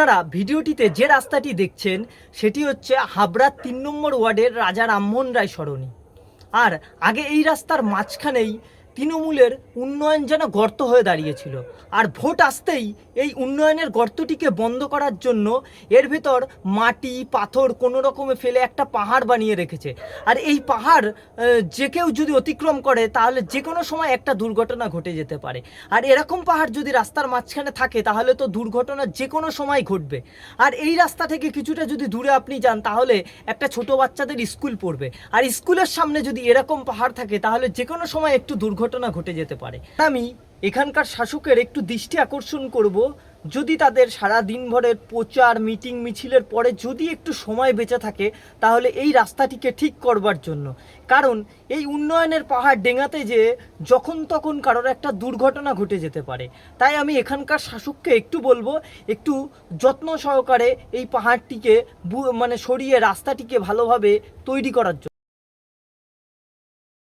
আপনারা ভিডিওটিতে যে রাস্তাটি দেখছেন সেটি হচ্ছে হাবড়ার ৩ নম্বর ওয়ার্ডের রাজা রামমোহন রায় সরণি। আর আগে এই রাস্তার মাঝখানেই তৃণমূলের উন্নয়ন যেন গর্ত হয়ে দাঁড়িয়েছিল। আর ভোট আসতেই এই উন্নয়নের গর্তটিকে বন্ধ করার জন্য এর ভেতর মাটি পাথর কোনো রকমে ফেলে একটা পাহাড় বানিয়ে রেখেছে। আর এই পাহাড় যে কেউ যদি অতিক্রম করে তাহলে যে কোনো সময় একটা দুর্ঘটনা ঘটে যেতে পারে। আর এরকম পাহাড় যদি রাস্তার মাঝখানে থাকে তাহলে তো দুর্ঘটনা যে কোনো সময় ঘটবে। আর এই রাস্তা থেকে কিছুটা যদি দূরে আপনি যান তাহলে একটা ছোট বাচ্চাদের স্কুল পড়বে। আর স্কুলের সামনে যদি এরকম পাহাড় থাকে তাহলে যে কোনো সময় একটু দুর্ঘটনা ঘটে যেতে পারে। আমি এখানকার শাসকের একটু দৃষ্টি আকর্ষণ করব, যদি তাদের সারা দিনভরের প্রচার মিটিং মিছিলের পরে যদি একটু সময় বেঁচে থাকে তাহলে এই রাস্তাটিকে ঠিক করবার জন্য। কারণ এই উন্নয়নের পাহাড় ডেঙাতে যে যখন তখন কারোর একটা দুর্ঘটনা ঘটে যেতে পারে। তাই আমি এখানকার শাসককে একটু বলবো, একটু যত্ন সহকারে এই পাহাড়টিকে সরিয়ে রাস্তাটিকে ভালোভাবে তৈরি করার জন্য।